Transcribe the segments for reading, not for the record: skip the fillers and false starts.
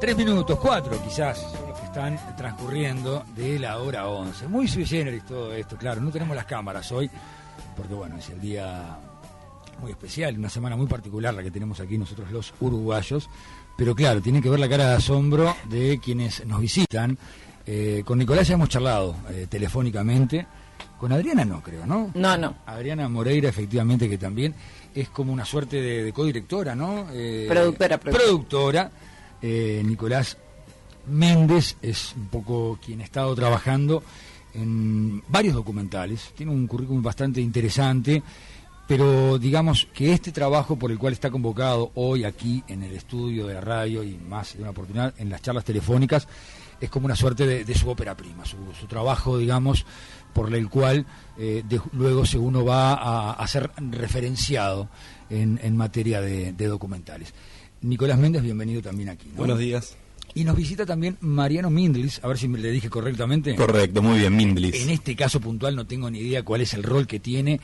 3 minutos, 4 quizás, son los que están transcurriendo de la hora 11. Muy sui generis todo esto, claro, no tenemos las cámaras hoy, porque bueno, es el día muy especial, una semana muy particular la que tenemos aquí nosotros los uruguayos, pero claro, tienen que ver la cara de asombro de quienes nos visitan. Con Nicolás ya hemos charlado telefónicamente, con Adriana no creo, ¿no? No. Adriana Moreira, efectivamente, que también es como una suerte de codirectora, ¿no? Productora. Nicolás Méndez es un poco quien ha estado trabajando en varios documentales, tiene un currículum bastante interesante, pero digamos que este trabajo por el cual está convocado hoy aquí en el estudio de la radio y más de una oportunidad en las charlas telefónicas es como una suerte de su ópera prima, su trabajo, digamos, por el cual luego uno va a ser referenciado en materia de documentales. Nicolás Méndez, bienvenido también aquí, ¿no? Buenos días. Y nos visita también Mariano Mindlis, a ver si me le dije correctamente. Correcto, muy bien, Mindlis. En este caso puntual no tengo ni idea cuál es el rol que tiene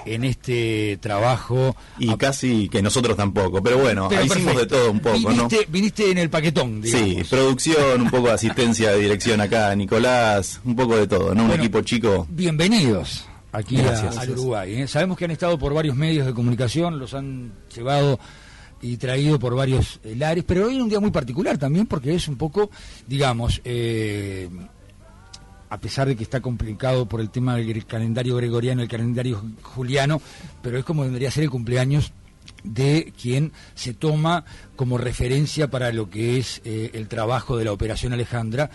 en este trabajo. Y casi que nosotros tampoco, pero bueno, pero hicimos de todo un poco, Viniste en el paquetón, digamos. Sí, producción, un poco de asistencia de dirección acá, Nicolás, un poco de todo, ¿no? Un equipo chico. Bienvenidos aquí al Uruguay, ¿eh? Sabemos que han estado por varios medios de comunicación, los han llevado y traído por varios lares, pero hoy es un día muy particular también porque es un poco, digamos, a pesar de que está complicado por el tema del calendario gregoriano, el calendario juliano, pero es como debería ser el cumpleaños de quien se toma como referencia para lo que es el trabajo de la Operación Alejandra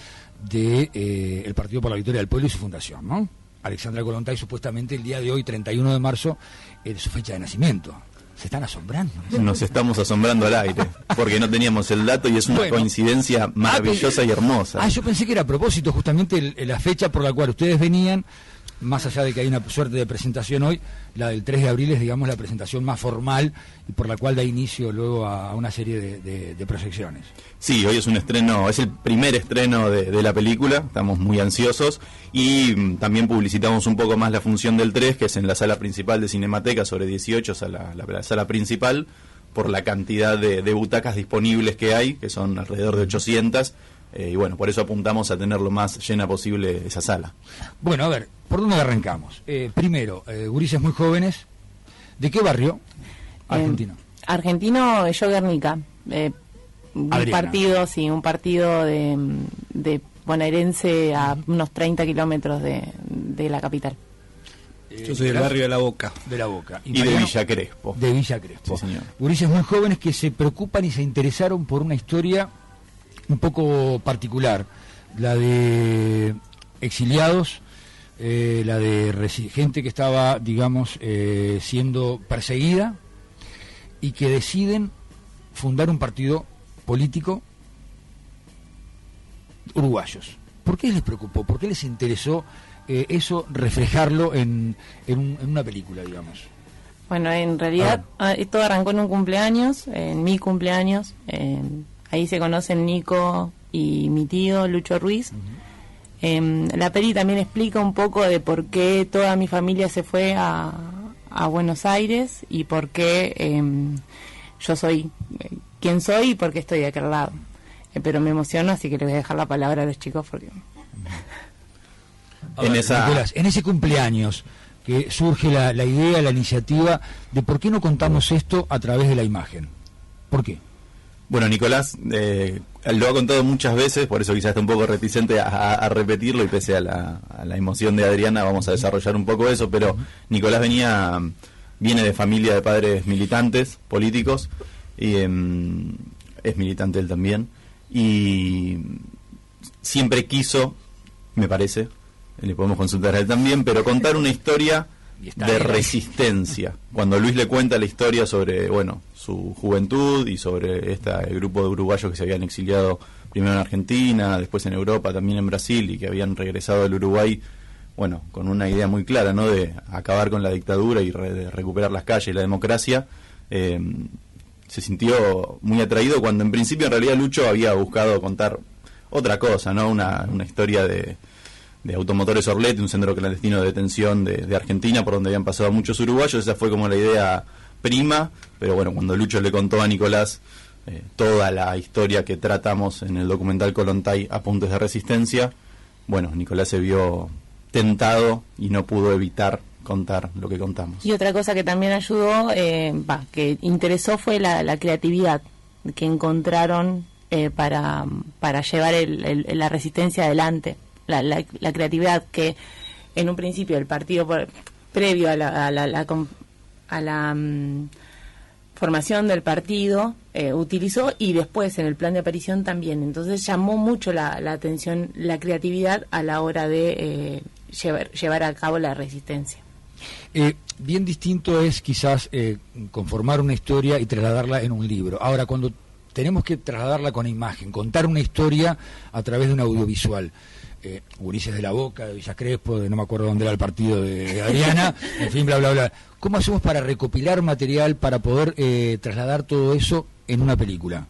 de el Partido por la Victoria del Pueblo y su fundación, ¿no? Alexandra Kollontai, supuestamente el día de hoy, 31 de marzo, es su fecha de nacimiento. Se están asombrando. Nos estamos asombrando al aire, porque no teníamos el dato y es una coincidencia maravillosa y hermosa. Yo pensé que era a propósito justamente la fecha por la cual ustedes venían, más allá de que hay una suerte de presentación hoy, la del 3 de abril es, digamos, la presentación más formal y por la cual da inicio luego a una serie de proyecciones. Sí, hoy es un estreno, es el primer estreno de la película, estamos muy ansiosos y también publicitamos un poco más la función del 3, que es en la sala principal de Cinemateca, sobre 18, la sala principal, por la cantidad de butacas disponibles que hay, que son alrededor de 800, y bueno, por eso apuntamos a tener lo más llena posible esa sala. Bueno, a ver, ¿por dónde arrancamos? Primero, gurises muy jóvenes, ¿de qué barrio? Argentino. Argentino, yo Guernica. Un partido de bonaerense a unos 30 kilómetros de la capital. Yo soy del barrio de La Boca. De La Boca. Y de Villa Crespo. De Villa Crespo. Sí, señor. Gurises muy jóvenes que se preocupan y se interesaron por una historia un poco particular, la de exiliados, la de gente que estaba, digamos, siendo perseguida y que deciden fundar un partido político uruguayos. ¿Por qué les preocupó? ¿Por qué les interesó eso, reflejarlo en una película, digamos? Bueno, en realidad todo arrancó en un cumpleaños, en mi cumpleaños. Ahí se conocen Nico y mi tío, Lucho Ruiz. La peli también explica un poco de por qué toda mi familia se fue a Buenos Aires y por qué yo soy quien soy y por qué estoy de aquel lado. Pero me emociono, así que les voy a dejar la palabra a los chicos porque... Nicolás, en ese cumpleaños que surge la idea, la iniciativa de por qué no contamos esto a través de la imagen. ¿Por qué? Bueno, Nicolás lo ha contado muchas veces, por eso quizás está un poco reticente a repetirlo y pese a la emoción de Adriana vamos a desarrollar un poco eso, pero Nicolás viene de familia de padres militantes, políticos, y es militante él también, y siempre quiso, me parece, le podemos consultar a él también, pero contar una historia de resistencia. Cuando Luis le cuenta la historia sobre, bueno, su juventud y sobre el grupo de uruguayos que se habían exiliado primero en Argentina, después en Europa, también en Brasil y que habían regresado al Uruguay, bueno, con una idea muy clara, ¿no?, de acabar con la dictadura y de recuperar las calles y la democracia, se sintió muy atraído cuando en principio en realidad Lucho había buscado contar otra cosa, ¿no?, una historia de Automotores Orlete, un centro clandestino de detención de Argentina por donde habían pasado muchos uruguayos. Esa fue como la idea prima, pero bueno, cuando Lucho le contó a Nicolás toda la historia que tratamos en el documental Kollontai, Apuntes de Resistencia, bueno, Nicolás se vio tentado y no pudo evitar contar lo que contamos. Y otra cosa que también ayudó, que interesó, fue la creatividad que encontraron para llevar la resistencia adelante. La creatividad que en un principio el partido, previo a la formación del partido, utilizó, y después en el plan de aparición también. Entonces llamó mucho la atención la creatividad a la hora de llevar a cabo la resistencia. Bien distinto es quizás conformar una historia y trasladarla en un libro. Ahora, cuando tenemos que trasladarla con imagen, contar una historia a través de un audiovisual, Gurises de la Boca, de Villa Crespo, de no me acuerdo dónde era el partido de Adriana, en fin, bla, bla, bla. ¿Cómo hacemos para recopilar material para poder trasladar todo eso en una película?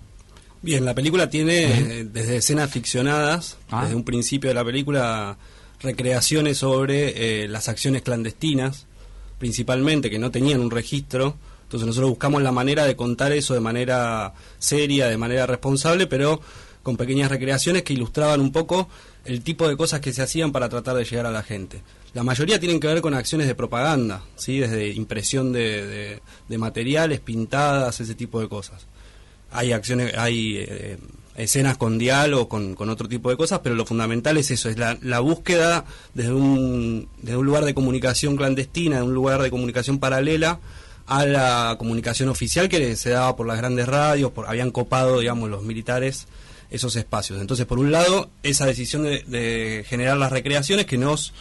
Bien, la película tiene desde escenas ficcionadas, desde un principio de la película, recreaciones sobre las acciones clandestinas, principalmente, que no tenían un registro. Entonces nosotros buscamos la manera de contar eso de manera seria, de manera responsable, pero con pequeñas recreaciones que ilustraban un poco el tipo de cosas que se hacían para tratar de llegar a la gente. La mayoría tienen que ver con acciones de propaganda, ¿sí? Desde impresión de materiales, pintadas, ese tipo de cosas. Hay escenas con diálogo, con otro tipo de cosas, pero lo fundamental es eso, es la búsqueda desde un lugar de comunicación clandestina, de un lugar de comunicación paralela a la comunicación oficial que se daba por las grandes radios, habían copado, digamos, los militares esos espacios. Entonces, por un lado, esa decisión de generar las recreaciones que nos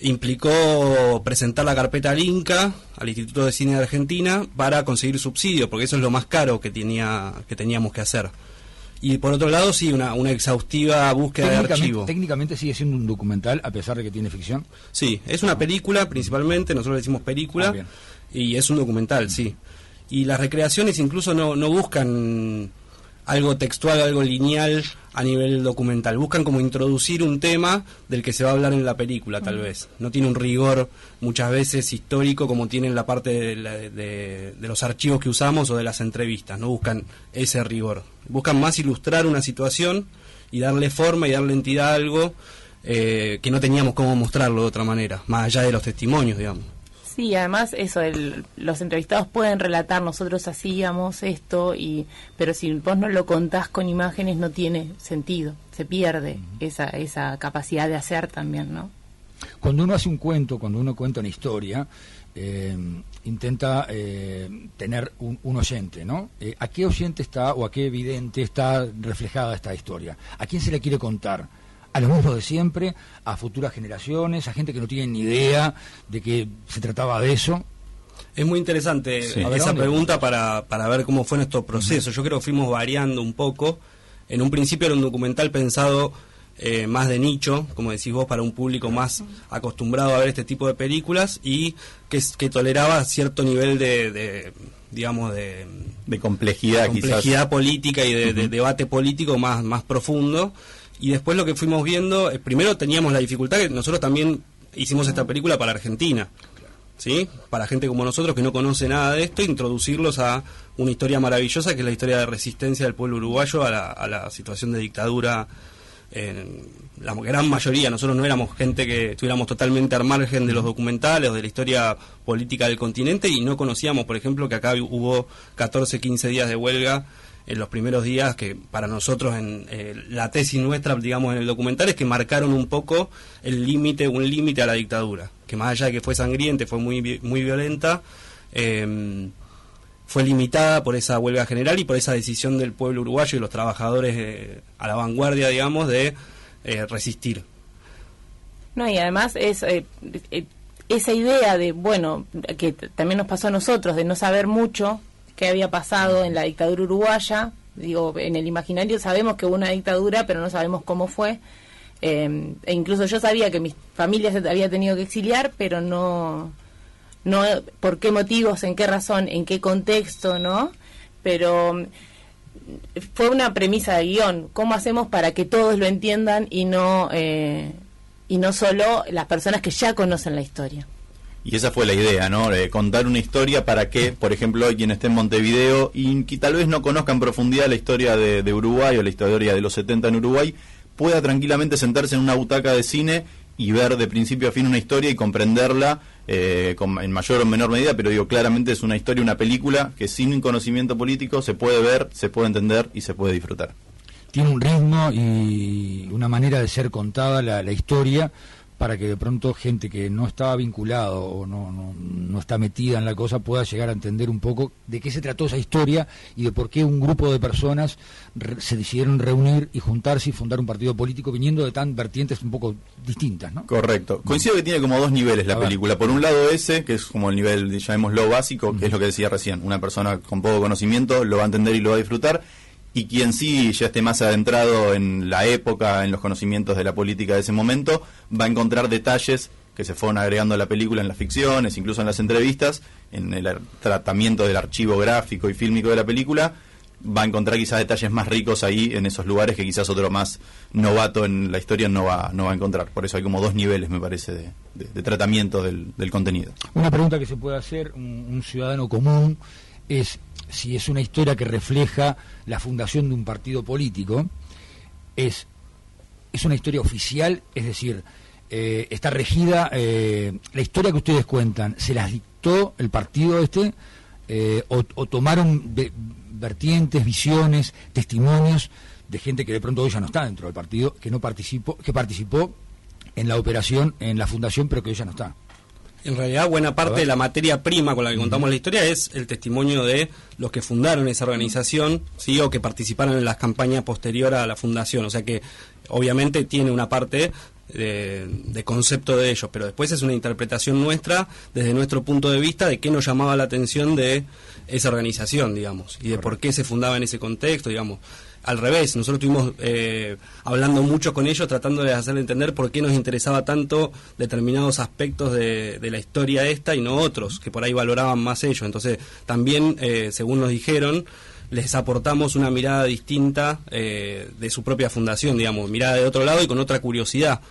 implicó presentar la carpeta al INCA, al Instituto de Cine de Argentina, para conseguir subsidio, porque eso es lo más caro que teníamos que hacer. Y por otro lado, sí, una exhaustiva búsqueda de archivo. ¿Técnicamente sigue siendo un documental, a pesar de que tiene ficción? Sí, es una película, principalmente, nosotros le decimos película, y es un documental, sí. Y las recreaciones incluso no buscan algo textual, algo lineal a nivel documental. Buscan como introducir un tema del que se va a hablar en la película, tal vez. No tiene un rigor muchas veces histórico como tiene la parte de los archivos que usamos o de las entrevistas. No buscan ese rigor. Buscan más ilustrar una situación y darle forma y darle entidad a algo que no teníamos cómo mostrarlo de otra manera, más allá de los testimonios, digamos. Sí, además eso, los entrevistados pueden relatar, nosotros hacíamos esto, pero si vos no lo contás con imágenes no tiene sentido, se pierde esa capacidad de hacer también, ¿no? Cuando uno hace un cuento, cuando uno cuenta una historia, intenta tener un oyente, ¿no? ¿A qué oyente está o a qué vidente está reflejada esta historia? ¿A quién se le quiere contar? ¿A los mismos de siempre? ¿A futuras generaciones? ¿A gente que no tiene ni idea de que se trataba de eso? Es muy interesante esa pregunta para ver cómo fue nuestro proceso. Yo creo que fuimos variando un poco. En un principio era un documental pensado más de nicho, como decís vos, para un público más acostumbrado a ver este tipo de películas y que toleraba cierto nivel de complejidad, quizás, política y de debate político más profundo. Y después lo que fuimos viendo, primero teníamos la dificultad que nosotros también hicimos esta película para Argentina, ¿sí? Para gente como nosotros que no conoce nada de esto, introducirlos a una historia maravillosa que es la historia de resistencia del pueblo uruguayo a la situación de dictadura. La gran mayoría, nosotros no éramos gente que estuviéramos totalmente al margen de los documentales o de la historia política del continente y no conocíamos, por ejemplo, que acá hubo 14, 15 días de huelga en los primeros días, que para nosotros en la tesis nuestra, digamos, en el documental, es que marcaron un poco un límite a la dictadura, que más allá de que fue sangriente, fue muy violenta, fue limitada por esa huelga general y por esa decisión del pueblo uruguayo y los trabajadores a la vanguardia, digamos, de resistir. No, y además esa idea de, bueno, que también nos pasó a nosotros, de no saber mucho qué había pasado en la dictadura uruguaya. Digo, en el imaginario sabemos que hubo una dictadura, pero no sabemos cómo fue. E incluso yo sabía que mi familia se había tenido que exiliar, pero no por qué motivos, en qué razón, en qué contexto, ¿no? Pero fue una premisa de guión. ¿Cómo hacemos para que todos lo entiendan y no solo las personas que ya conocen la historia? Y esa fue la idea, ¿no? Contar una historia para que, por ejemplo, hoy quien esté en Montevideo y que tal vez no conozca en profundidad la historia de Uruguay o la historia de los 70 en Uruguay, pueda tranquilamente sentarse en una butaca de cine y ver de principio a fin una historia y comprenderla en mayor o menor medida, pero digo, claramente es una historia, una película que sin conocimiento político se puede ver, se puede entender y se puede disfrutar. Tiene un ritmo y una manera de ser contada la historia, para que de pronto gente que no estaba vinculado o no está metida en la cosa pueda llegar a entender un poco de qué se trató esa historia y de por qué un grupo de personas se decidieron reunir y juntarse y fundar un partido político viniendo de tan vertientes un poco distintas, ¿no? Correcto. Coincido que tiene como dos niveles la película. Por un lado ese, que es como el nivel, llamémoslo básico, que es lo que decía recién. Una persona con poco conocimiento lo va a entender y lo va a disfrutar. Y quien sí ya esté más adentrado en la época, en los conocimientos de la política de ese momento, va a encontrar detalles que se fueron agregando a la película en las ficciones, incluso en las entrevistas, en el tratamiento del archivo gráfico y fílmico de la película, va a encontrar quizás detalles más ricos ahí en esos lugares que quizás otro más novato en la historia no va a encontrar. Por eso hay como dos niveles, me parece, de tratamiento del contenido. Una pregunta que se puede hacer un ciudadano común es si es una historia que refleja la fundación de un partido político, es una historia oficial, es decir, está regida, la historia que ustedes cuentan, ¿se las dictó el partido o tomaron vertientes, visiones, testimonios de gente que de pronto hoy ya no está dentro del partido, que participó en la operación, en la fundación, pero que hoy ya no está? En realidad, buena parte de la materia prima con la que contamos la historia es el testimonio de los que fundaron esa organización, ¿sí? O que participaron en las campañas posteriores a la fundación. O sea que, obviamente, tiene una parte de concepto de ellos, pero después es una interpretación nuestra, desde nuestro punto de vista, de qué nos llamaba la atención de esa organización, digamos, y de por qué se fundaba en ese contexto, digamos. Al revés, nosotros estuvimos hablando mucho con ellos, tratando de hacerle entender por qué nos interesaba tanto determinados aspectos de la historia esta y no otros, que por ahí valoraban más ellos. Entonces, también, según nos dijeron, les aportamos una mirada distinta de su propia fundación, digamos, mirada de otro lado y con otra curiosidad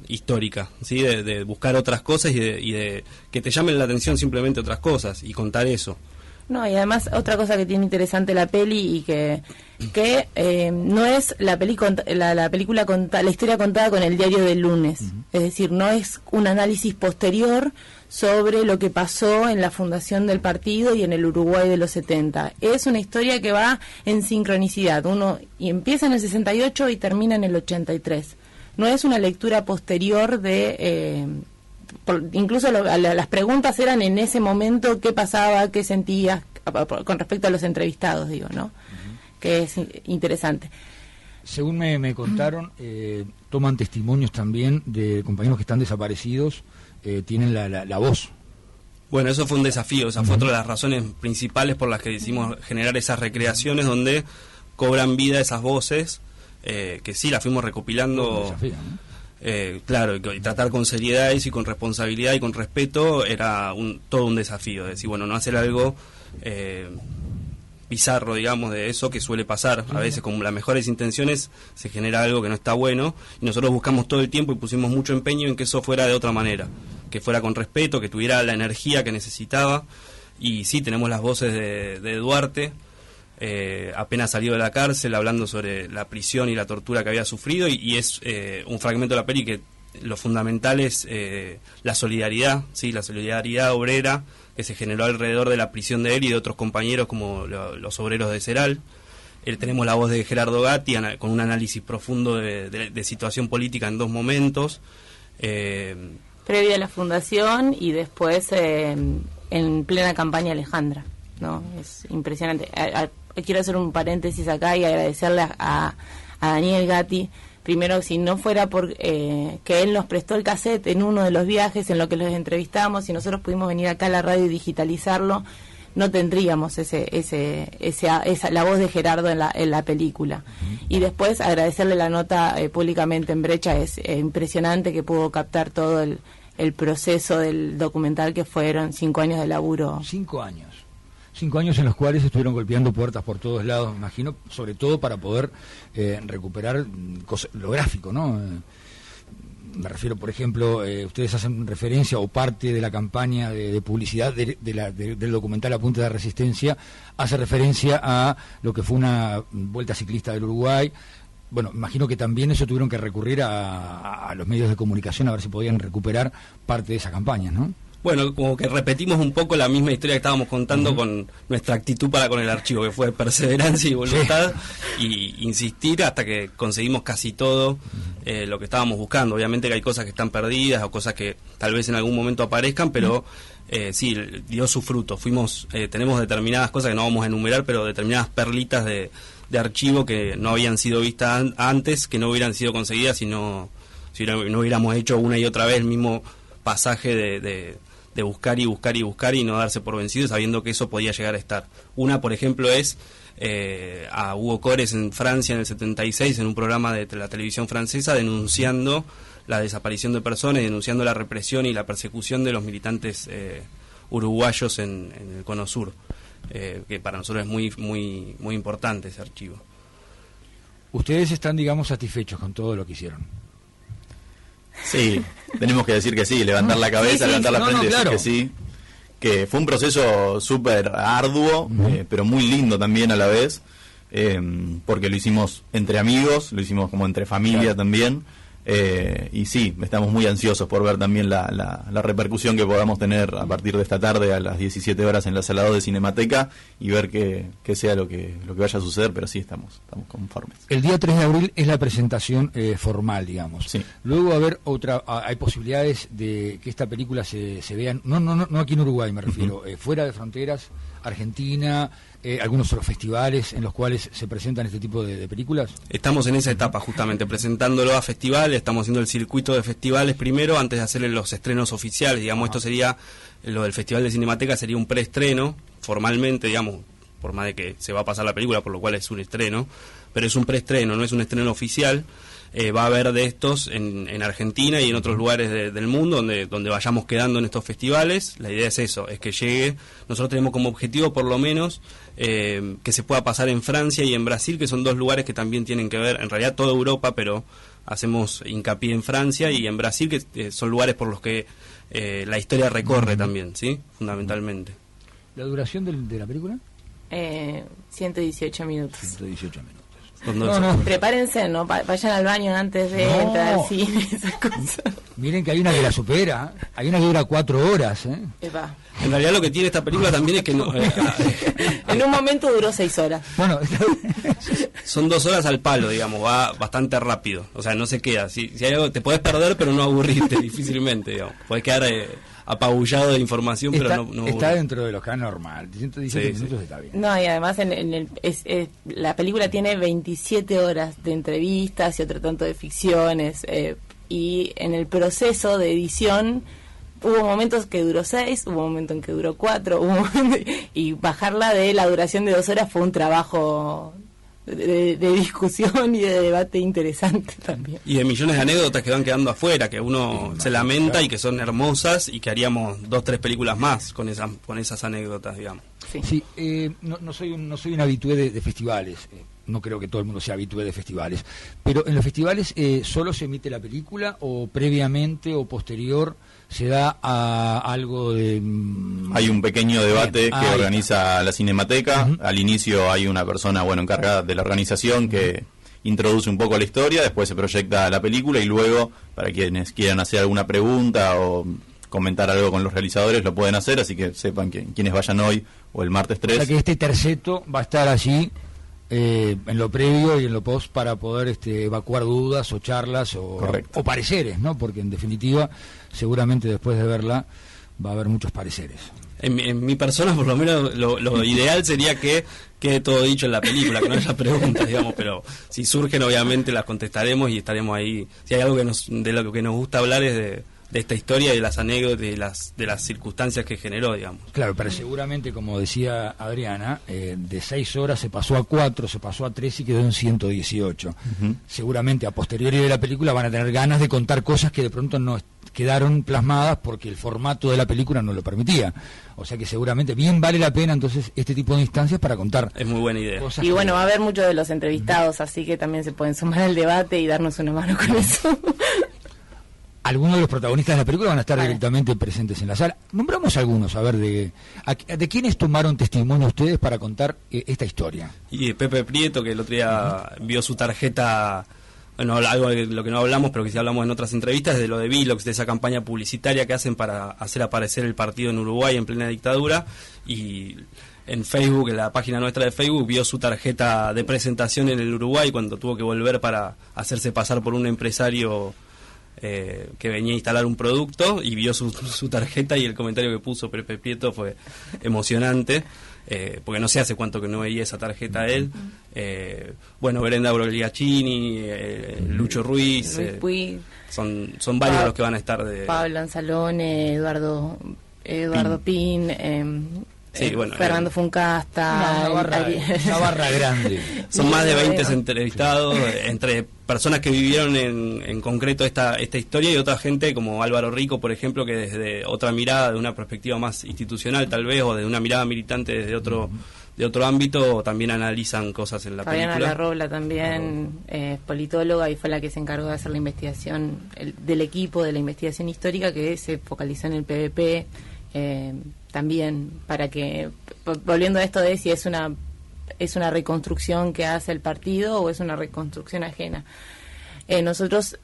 histórica, ¿sí? De buscar otras cosas y de que te llamen la atención simplemente otras cosas y contar eso. No, y además otra cosa que tiene interesante la peli y que no es la película la historia contada con el diario del lunes, es decir, no es un análisis posterior sobre lo que pasó en la fundación del partido y en el Uruguay de los 70. Es una historia que va en sincronicidad, y empieza en el 68 y termina en el 83. No es una lectura posterior de... incluso las preguntas eran en ese momento, qué pasaba, qué sentías, con respecto a los entrevistados, digo, ¿no? Que es interesante. Según me contaron, toman testimonios también de compañeros que están desaparecidos, tienen la voz. Bueno, eso fue un desafío, esa fue otra de las razones principales por las que decidimos generar esas recreaciones donde cobran vida esas voces, que sí, las fuimos recopilando. Desafío, ¿no? Claro, y tratar con seriedad y con responsabilidad y con respeto era todo un desafío, decir, bueno, no hacer algo bizarro, digamos, de eso que suele pasar. A veces con las mejores intenciones se genera algo que no está bueno y nosotros buscamos todo el tiempo y pusimos mucho empeño en que eso fuera de otra manera, que fuera con respeto, que tuviera la energía que necesitaba. Y sí, tenemos las voces de Duarte, apenas salió de la cárcel, hablando sobre la prisión y la tortura que había sufrido, y es un fragmento de la peli que lo fundamental es la solidaridad, ¿sí? La solidaridad obrera que se generó alrededor de la prisión de él y de otros compañeros como los obreros de Seral. Tenemos la voz de Gerardo Gatti con un análisis profundo de situación política en dos momentos. Previa a la fundación y después en plena campaña Alejandra, ¿no? Es impresionante. Quiero hacer un paréntesis acá y agradecerle a Daniel Gatti. Primero, si no fuera por que él nos prestó el cassette en uno de los viajes en lo que los entrevistamos y nosotros pudimos venir acá a la radio y digitalizarlo, no tendríamos la voz de Gerardo en la película. Y después agradecerle la nota públicamente en Brecha. Es impresionante que pudo captar todo el proceso del documental, que fueron 5 años de laburo. 5 años. 5 años en los cuales estuvieron golpeando puertas por todos lados, me imagino, sobre todo para poder recuperar lo gráfico, ¿no? me refiero, por ejemplo, ustedes hacen referencia o parte de la campaña de publicidad del documental Apuntes de Resistencia hace referencia a lo que fue una Vuelta Ciclista del Uruguay. Bueno, imagino que también eso tuvieron que recurrir a los medios de comunicación a ver si podían recuperar parte de esa campaña, ¿no? Bueno, como que repetimos un poco la misma historia que estábamos contando con nuestra actitud para con el archivo, que fue perseverancia y voluntad, y insistir hasta que conseguimos casi todo lo que estábamos buscando. Obviamente que hay cosas que están perdidas o cosas que tal vez en algún momento aparezcan, pero sí, dio su fruto. Tenemos determinadas cosas que no vamos a enumerar, pero determinadas perlitas de archivo que no habían sido vistas antes, que no hubieran sido conseguidas si no hubiéramos hecho una y otra vez el mismo pasaje de buscar y buscar y buscar y no darse por vencido sabiendo que eso podía llegar a estar. Una, por ejemplo, es a Hugo Cores en Francia en el 76 en un programa de la televisión francesa denunciando la desaparición de personas, denunciando la represión y la persecución de los militantes uruguayos en el Cono Sur, que para nosotros es muy, muy, muy importante ese archivo. ¿Ustedes están, digamos, satisfechos con todo lo que hicieron? Sí, tenemos que decir que sí, levantar la cabeza, levantar la frente y decir que sí, que fue un proceso súper arduo, pero muy lindo también a la vez, porque lo hicimos entre amigos, lo hicimos como entre familia también, y sí, estamos muy ansiosos por ver también la repercusión que podamos tener a partir de esta tarde a las 17 horas en la Sala 2 de Cinemateca y ver que sea lo que vaya a suceder, pero sí estamos conformes. El día 3 de abril es la presentación formal, digamos. Sí. Luego hay posibilidades de que esta película se vean, no aquí en Uruguay me refiero, fuera de fronteras, Argentina, algunos otros festivales en los cuales se presentan este tipo de películas. Estamos en esa etapa justamente, presentándolo a festivales, estamos haciendo el circuito de festivales primero, antes de hacerle los estrenos oficiales, digamos, esto sería, lo del Festival de Cinemateca sería un preestreno, formalmente, digamos, por más de que se va a pasar la película, por lo cual es un estreno, pero es un preestreno, no es un estreno oficial. Va a haber de estos en Argentina y en otros lugares del mundo donde vayamos quedando en estos festivales. La idea es eso, es que llegue. Nosotros tenemos como objetivo por lo menos que se pueda pasar en Francia y en Brasil, que son dos lugares que también tienen que ver, en realidad toda Europa, pero hacemos hincapié en Francia y en Brasil, que son lugares por los que la historia recorre también, ¿sí? Fundamentalmente. ¿La duración de la película? 118 minutos. 118 minutos. Prepárense, no vayan al baño antes de entrar al cine, esas cosas. Miren que hay una que la supera, hay una que dura 4 horas. Epa. En realidad lo que tiene esta película también es que en un momento duró 6 horas. Bueno, son 2 horas al palo, digamos, va bastante rápido, o sea, no se queda. Si hay algo, te podés perder, pero no aburrirte difícilmente, digamos. Podés quedar apabullado de información, pero no está dentro de lo que es normal. 117 minutos está bien. No, y además la película tiene 27 horas de entrevistas y otro tanto de ficciones, y en el proceso de edición hubo momentos que duró 6, hubo momentos en que duró 4, y bajarla de la duración de 2 horas fue un trabajo de discusión y de debate interesante también. Y de millones de anécdotas que van quedando afuera, que uno se lamenta y que son hermosas y que haríamos 2-3 películas más con esas anécdotas, digamos. Sí, no soy un habitué de festivales, no creo que todo el mundo sea habitué de festivales, pero en los festivales ¿solo se emite la película o previamente o posterior se da a algo de...? Hay un pequeño debate que organiza la Cinemateca. Al inicio hay una persona encargada de la organización que introduce un poco la historia, después se proyecta la película y luego, para quienes quieran hacer alguna pregunta o comentar algo con los realizadores, lo pueden hacer, así que sepan que quienes vayan hoy o el martes 3... O sea que este terceto va a estar allí en lo previo y en lo post para poder evacuar dudas o charlas o pareceres, ¿no? Porque en definitiva seguramente después de verla va a haber muchos pareceres. En mi persona, por lo menos, lo ideal sería que quede todo dicho en la película, que no haya preguntas, digamos, pero si surgen, obviamente las contestaremos y estaremos ahí. Si hay algo de lo que nos gusta hablar es de esta historia y de las anécdotas de las circunstancias que generó, digamos. Claro, pero seguramente, como decía Adriana, de 6 horas se pasó a 4, se pasó a 3 y quedó en 118. Seguramente a posteriori de la película van a tener ganas de contar cosas que de pronto no quedaron plasmadas porque el formato de la película no lo permitía. O sea que seguramente bien vale la pena entonces este tipo de instancias para contar. Es muy buena idea. Y bueno, va a haber muchos de los entrevistados, así que también se pueden sumar al debate y darnos una mano con eso. algunos de los protagonistas de la película van a estar directamente presentes en la sala. Nombramos algunos, a ver, de quiénes tomaron testimonio ustedes para contar esta historia. Y Pepe Prieto, que el otro día vio su tarjeta, bueno, algo de lo que no hablamos, pero que sí hablamos en otras entrevistas, de lo de Vilox, de esa campaña publicitaria que hacen para hacer aparecer el partido en Uruguay en plena dictadura, y en Facebook, en la página nuestra de Facebook, vio su tarjeta de presentación en el Uruguay cuando tuvo que volver para hacerse pasar por un empresario que venía a instalar un producto, y vio su tarjeta, y el comentario que puso Pepe Prieto fue emocionante, porque no sé hace cuánto que no veía esa tarjeta él. Bueno, Brenda Brogliacini, Lucho Ruiz, son varios los que van a estar de... Pablo Anzalone, Eduardo Pin, sí, bueno, Fernando Funcasta, una barra grande. Son más de 20 entrevistados, entre personas que vivieron en concreto esta historia, y otra gente como Álvaro Rico, por ejemplo, que desde otra mirada, de una perspectiva más institucional tal vez, o de una mirada militante desde otro ámbito, también analizan cosas en la película. Fabiana Larrobla también es politóloga y fue la que se encargó de hacer la investigación del equipo de la investigación histórica, que se focalizó en el PVP. También para que, volviendo a esto de si es una reconstrucción que hace el partido o es una reconstrucción ajena, nosotros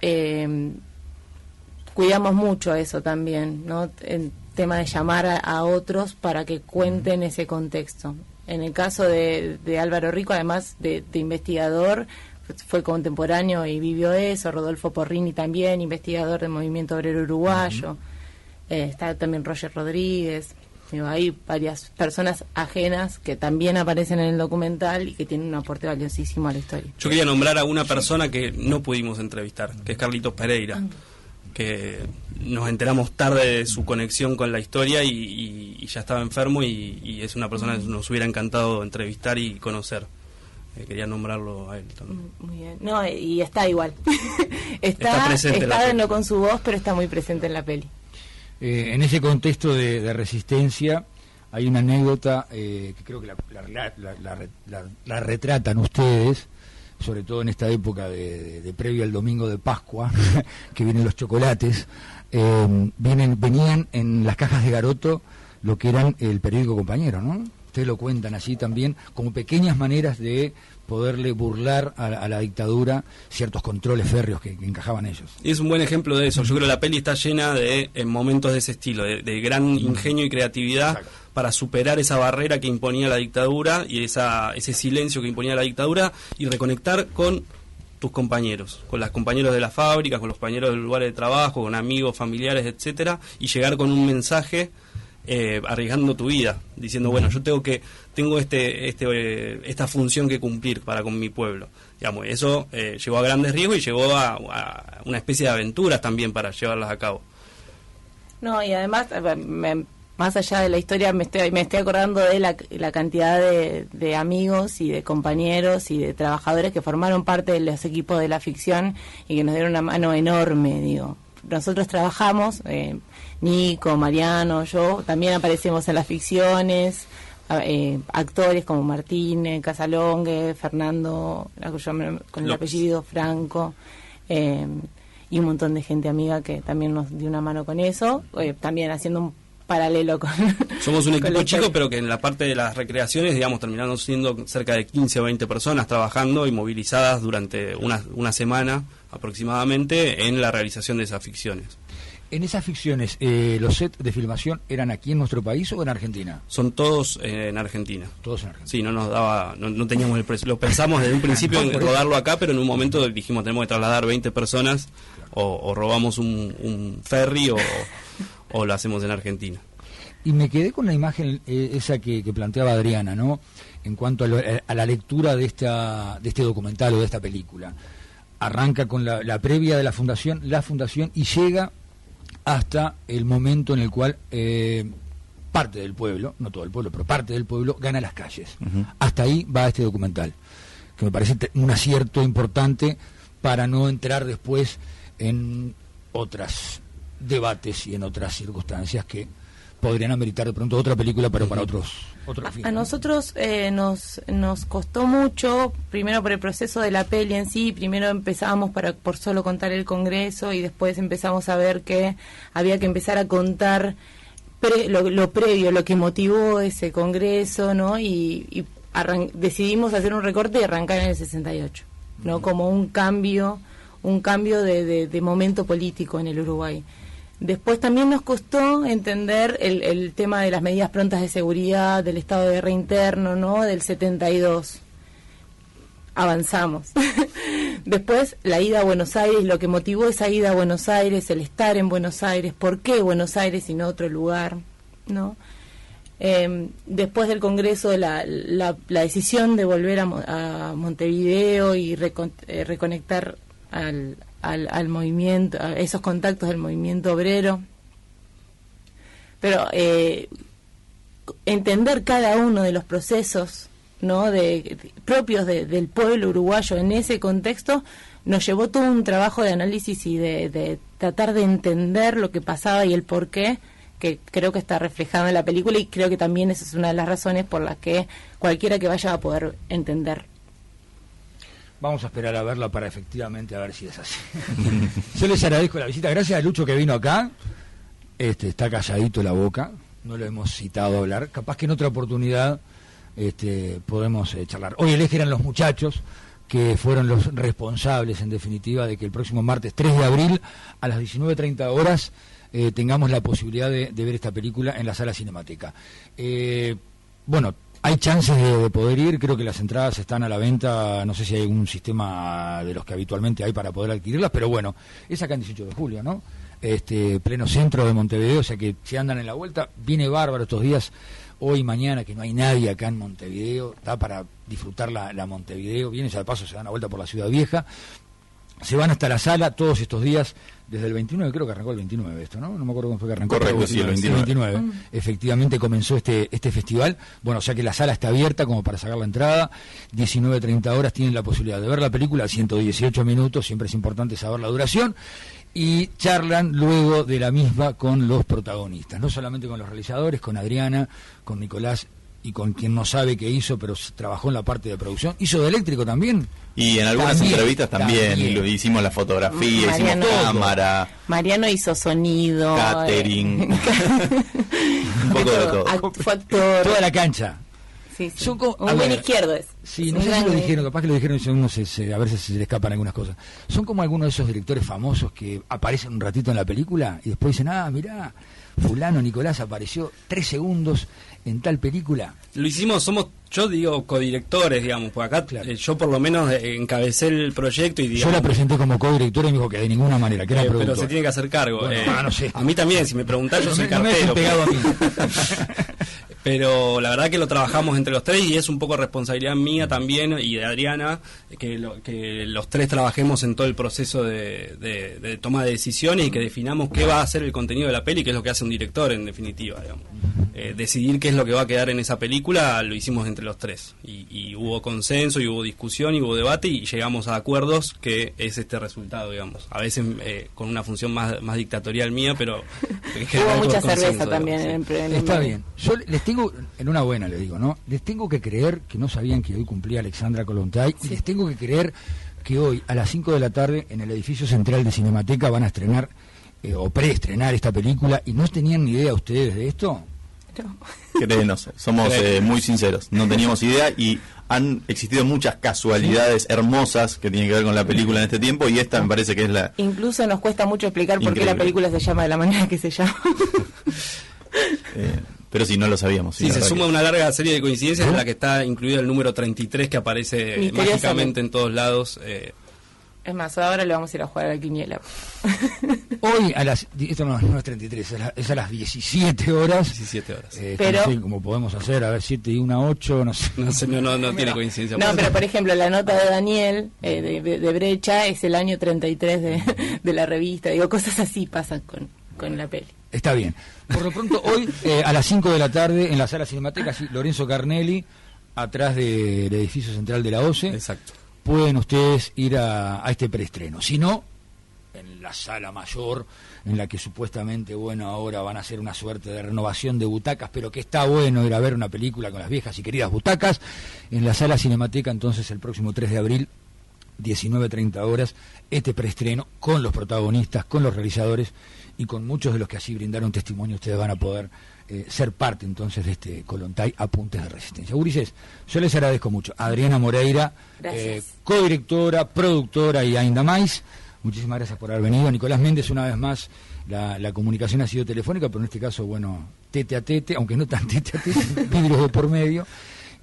cuidamos mucho eso también, ¿no? El tema de llamar a otros para que cuenten ese contexto. En el caso de Álvaro Rico, además de investigador, fue contemporáneo y vivió eso. Rodolfo Porrini también, investigador del Movimiento Obrero Uruguayo. Está también Roger Rodríguez. Hay varias personas ajenas que también aparecen en el documental y que tienen un aporte valiosísimo a la historia. Yo quería nombrar a una persona que no pudimos entrevistar, que es Carlitos Pereira, que nos enteramos tarde de su conexión con la historia y ya estaba enfermo, y es una persona que nos hubiera encantado entrevistar y conocer. Quería nombrarlo a él también. Muy bien. No, y está igual. está presente, está no con su voz, pero está muy presente en la peli. En ese contexto de resistencia hay una anécdota que creo que la retratan ustedes, sobre todo en esta época de previo al domingo de Pascua, que vienen los chocolates. Venían en las cajas de Garoto lo que eran el periódico Compañero, ¿no? Ustedes lo cuentan así también, como pequeñas maneras de poderle burlar a la dictadura ciertos controles férreos que encajaban ellos. Y es un buen ejemplo de eso. Yo creo que la peli está llena de momentos de ese estilo, de gran ingenio y creatividad. Exacto. Para superar esa barrera que imponía la dictadura y ese silencio que imponía la dictadura, y reconectar con tus compañeros, con los compañeros de las fábricas, con los compañeros del lugar de trabajo, con amigos, familiares, etcétera, y llegar con un mensaje arriesgando tu vida, diciendo, bueno, yo tengo esta función que cumplir para con mi pueblo. Digamos, eso llevó a grandes riesgos y llevó a una especie de aventuras también para llevarlas a cabo. No, y además, más allá de la historia, me estoy acordando de la cantidad de amigos y de compañeros y de trabajadores que formaron parte de los equipos de la ficción y que nos dieron una mano enorme, digo. Nosotros trabajamos, Nico, Mariano, yo, también aparecemos en las ficciones, actores como Martínez, Casalongue, Fernando, con el apellido Franco, y un montón de gente amiga que también nos dio una mano con eso, también haciendo un paralelo con... Somos un equipo chico, pero que en la parte de las recreaciones, digamos, terminaron siendo cerca de 15 o 20 personas trabajando y movilizadas durante una semana aproximadamente en la realización de esas ficciones. En esas ficciones, ¿los sets de filmación eran aquí en nuestro país o en Argentina? Son todos en Argentina. Todos en Argentina. Sí, no nos daba, no teníamos el precio. Lo pensamos desde un principio en rodarlo acá, pero en un momento dijimos, tenemos que trasladar 20 personas, o robamos un ferry o lo hacemos en Argentina. Y me quedé con la imagen esa que planteaba Adriana, ¿no? En cuanto a la lectura de este documental o de esta película. Arranca con la previa de la fundación, y llega hasta el momento en el cual parte del pueblo, no todo el pueblo, pero parte del pueblo gana las calles. Uh-huh. Hasta ahí va este documental, que me parece un acierto importante para no entrar después en otros debates y en otras circunstancias que podrían ameritar de pronto otra película, pero para otros fines. A nosotros nos costó mucho, primero por el proceso de la peli en sí. Primero empezábamos por solo contar el Congreso, y después empezamos a ver que había que empezar a contar lo previo, lo que motivó ese Congreso, ¿no? Y decidimos hacer un recorte y arrancar en el 68, ¿no? Como un cambio de momento político en el Uruguay. Después también nos costó entender el tema de las medidas prontas de seguridad, del estado de guerra interno, ¿no? Del 72. Avanzamos. Después la ida a Buenos Aires, lo que motivó esa ida a Buenos Aires, el estar en Buenos Aires, ¿por qué Buenos Aires y no otro lugar?, ¿no? Después del Congreso, la decisión de volver a Montevideo y reconectar al movimiento, a esos contactos del movimiento obrero, pero entender cada uno de los procesos, ¿no? propios del pueblo uruguayo en ese contexto, nos llevó todo un trabajo de análisis y de tratar de entender lo que pasaba y el porqué, que creo que está reflejado en la película, y creo que también esa es una de las razones por las que cualquiera que vaya va a poder entender. Vamos a esperar a verla para efectivamente a ver si es así. Yo les agradezco la visita. Gracias a Lucho que vino acá. Está calladito la boca. No lo hemos citado a hablar. Capaz que en otra oportunidad podemos charlar. Hoy el eje eran los muchachos, que fueron los responsables, en definitiva, de que el próximo martes 3 de abril a las 19:30 horas tengamos la posibilidad de ver esta película en la sala Cinemateca. Bueno, hay chances de poder ir. Creo que las entradas están a la venta. No sé si hay algún sistema de los que habitualmente hay para poder adquirirlas, pero bueno, es acá en 18 de julio, ¿no? Pleno centro de Montevideo, o sea que si andan en la vuelta, viene bárbaro estos días, hoy y mañana, que no hay nadie acá en Montevideo, está para disfrutar la Montevideo. Vienen, ya de paso se dan la vuelta por la Ciudad Vieja, se van hasta la sala todos estos días, desde el 29, creo que arrancó el 29 esto, ¿no? No me acuerdo cómo fue que arrancó. Correcto, sí, el 29. Efectivamente comenzó este festival. Bueno, o sea que la sala está abierta como para sacar la entrada. 19:30 horas tienen la posibilidad de ver la película, 118 minutos, siempre es importante saber la duración. Y charlan luego de la misma con los protagonistas, no solamente con los realizadores, con Adriana, con Nicolás y con quien no sabe qué hizo, pero trabajó en la parte de producción. ¿Hizo de eléctrico también? Y en algunas entrevistas también. Y hicimos la fotografía, Mariano, hicimos cámara. Mariano hizo sonido. Catering. Un poco de todo. Fue actor. Toda la cancha. Sí. Un buen izquierdo es. Sí, no sé si lo dijeron, capaz que lo dijeron y uno a veces se le escapan algunas cosas. Son como algunos de esos directores famosos que aparecen un ratito en la película y después dicen, mirá, fulano Nicolás apareció 3 segundos en tal película. Lo hicimos, yo digo codirectores, digamos, porque acá claro. Yo por lo menos encabecé el proyecto y digamos, yo la presenté como codirectora y me dijo que de ninguna manera, que era productor. Pero se tiene que hacer cargo. Bueno, no sé. A mí también, si me preguntás, yo soy cartero. Pegado a mí. Pero la verdad que lo trabajamos entre los tres y es un poco responsabilidad mía también y de Adriana que los tres trabajemos en todo el proceso de toma de decisiones y que definamos qué va a ser el contenido de la peli, que es lo que hace un director en definitiva, digamos. Decidir qué es lo que va a quedar en esa película lo hicimos entre los tres y hubo consenso y hubo discusión y hubo debate y llegamos a acuerdos que es este resultado, digamos. A veces con una función más dictatorial mía, pero hubo mucha cerveza también. Está bien. Yo les tengo, en una buena les digo, ¿no? Les tengo que creer que no sabían que hoy cumplía Alexandra Kollontai, sí. Y les tengo que creer que hoy a las 5 de la tarde en el edificio central de Cinemateca van a estrenar o preestrenar esta película y no tenían ni idea ustedes de esto. No. Créenos, somos muy sinceros, no teníamos idea y han existido muchas casualidades hermosas que tienen que ver con la película en este tiempo y esta me parece que es la... Incluso nos cuesta mucho explicar por qué la película se llama de la manera que se llama. Pero sí, no lo sabíamos. Sí, se suma una larga serie de coincidencias en la que está incluido el número 33 que aparece mágicamente en todos lados. Es más, ahora le vamos a ir a jugar a la quiniela. Hoy esto no es 33, es a las 17 horas. 17 horas. Pero no sé cómo podemos hacer, a ver, 7 y 1, 8, no sé. No tiene coincidencia. No, pero por ejemplo, la nota de Daniel, de Brecha, es el año 33 de la revista. Digo, cosas así pasan con la peli. Está bien. Por lo pronto, hoy a las 5 de la tarde en la sala Cinemateca, Lorenzo Carnelli, atrás del edificio central de la OCE. Exacto. Pueden ustedes ir a este preestreno. Si no, en la sala mayor, en la que supuestamente, bueno, ahora van a hacer una suerte de renovación de butacas, pero que está bueno ir a ver una película con las viejas y queridas butacas, en la sala Cinemateca, entonces el próximo 3 de abril, 19:30 horas, este preestreno con los protagonistas, con los realizadores y con muchos de los que así brindaron testimonio. Ustedes van a poder ser parte entonces de este Kollontai Apuntes de Resistencia. Gurises, yo les agradezco mucho. Adriana Moreira, codirectora, productora y ainda más. Muchísimas gracias por haber venido. Nicolás Méndez, una vez más, la comunicación ha sido telefónica, pero en este caso, bueno, tete a tete, aunque no tan tete a tete, vidrios de por medio.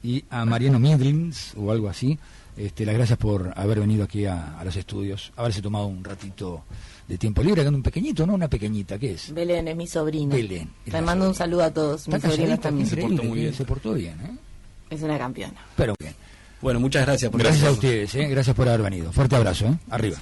Y a Mariano Midlins, o algo así, las gracias por haber venido aquí a los estudios, haberse tomado un ratito de tiempo libre, con un pequeñito, ¿no? Una pequeñita, ¿qué es? Belén es mi sobrina. Belén. Le mando un saludo a todos. Mi sobrina también. Se portó muy bien. Se portó bien, ¿eh? Es una campeona. Pero bien. Bueno, muchas gracias. Gracias a ustedes, gracias por haber venido. Fuerte abrazo, arriba.